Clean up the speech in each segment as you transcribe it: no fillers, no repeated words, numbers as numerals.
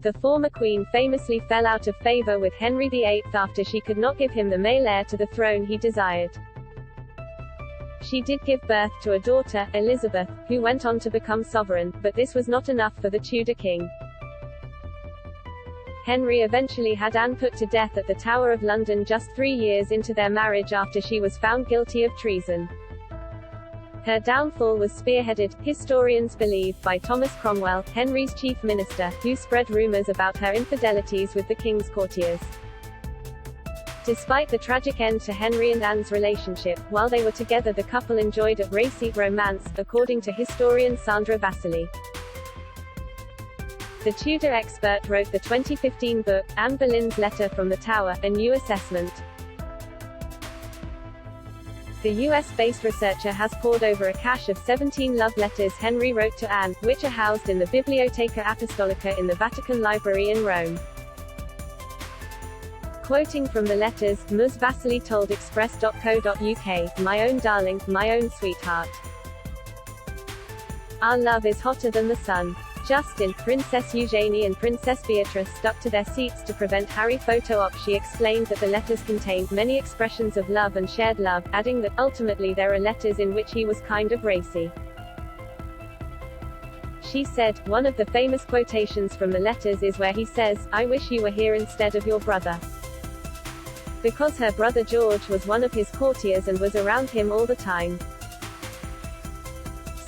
The former queen famously fell out of favor with Henry VIII after she could not give him the male heir to the throne he desired. She did give birth to a daughter, Elizabeth, who went on to become sovereign, but this was not enough for the Tudor king. Henry eventually had Anne put to death at the Tower of London just 3 years into their marriage after she was found guilty of treason. Her downfall was spearheaded, historians believe, by Thomas Cromwell, Henry's chief minister, who spread rumors about her infidelities with the king's courtiers. Despite the tragic end to Henry and Anne's relationship, while they were together the couple enjoyed a racy romance, according to historian Sandra Vasily. The Tudor expert wrote the 2015 book, Anne Boleyn's Letter from the Tower, A New Assessment. The US-based researcher has pored over a cache of 17 love letters Henry wrote to Anne, which are housed in the Bibliotheca Apostolica in the Vatican Library in Rome. Quoting from the letters, Ms. Vasily told Express.co.uk, "My own darling, my own sweetheart. Our love is hotter than the sun. Justin, Princess Eugenie and Princess Beatrice stuck to their seats to prevent Harry photo-op." She explained that the letters contained many expressions of love and shared love, adding that, ultimately there are letters in which he was kind of racy. She said, one of the famous quotations from the letters is where he says, "I wish you were here instead of your brother." Because her brother George was one of his courtiers and was around him all the time.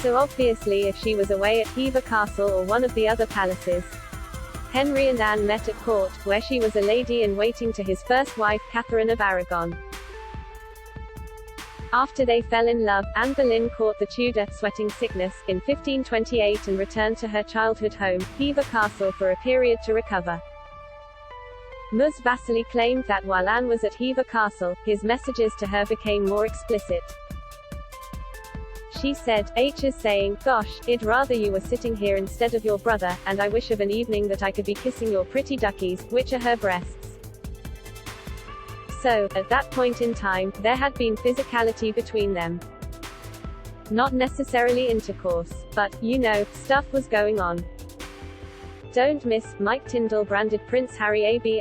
So obviously if she was away at Hever Castle or one of the other palaces. Henry and Anne met at court, where she was a lady-in-waiting to his first wife, Catherine of Aragon. After they fell in love, Anne Boleyn caught the Tudor sweating sickness in 1528 and returned to her childhood home, Hever Castle, for a period to recover. Ms. Vasily claimed that while Anne was at Hever Castle, his messages to her became more explicit. She said, "H is saying, gosh, I'd rather you were sitting here instead of your brother, and I wish of an evening that I could be kissing your pretty duckies," which are her breasts. So, at that point in time, there had been physicality between them. Not necessarily intercourse, but, you know, stuff was going on. Don't miss, Mike Tyndall branded Prince Harry AB********D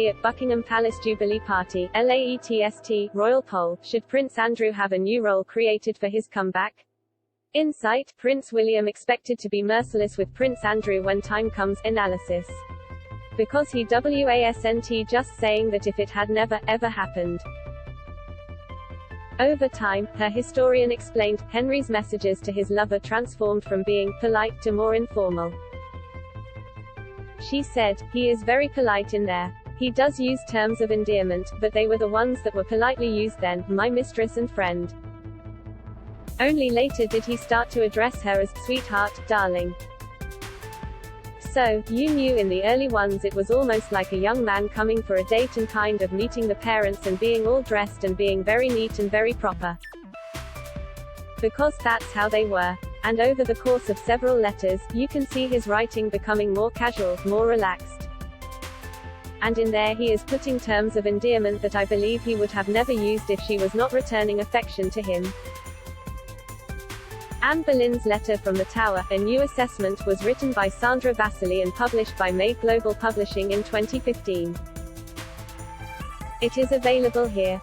at Buckingham Palace Jubilee Party, LAETST, Royal Poll, should Prince Andrew have a new role created for his comeback? Insight, Prince William expected to be merciless with Prince Andrew when time comes, analysis. Because he wasn't just saying that if it had never, ever happened. Over time, her historian explained, Henry's messages to his lover transformed from being polite to more informal. She said, "He is very polite in there. He does use terms of endearment, but they were the ones that were politely used then, my mistress and friend. Only later did he start to address her as sweetheart, darling." So, you knew in the early ones it was almost like a young man coming for a date and kind of meeting the parents and being all dressed and being very neat and very proper. Because that's how they were. And over the course of several letters, you can see his writing becoming more casual, more relaxed. And in there he is putting terms of endearment that I believe he would have never used if she was not returning affection to him. Anne Boleyn's Letter from the Tower, A New Assessment, was written by Sandra Vasily and published by May Global Publishing in 2015. It is available here.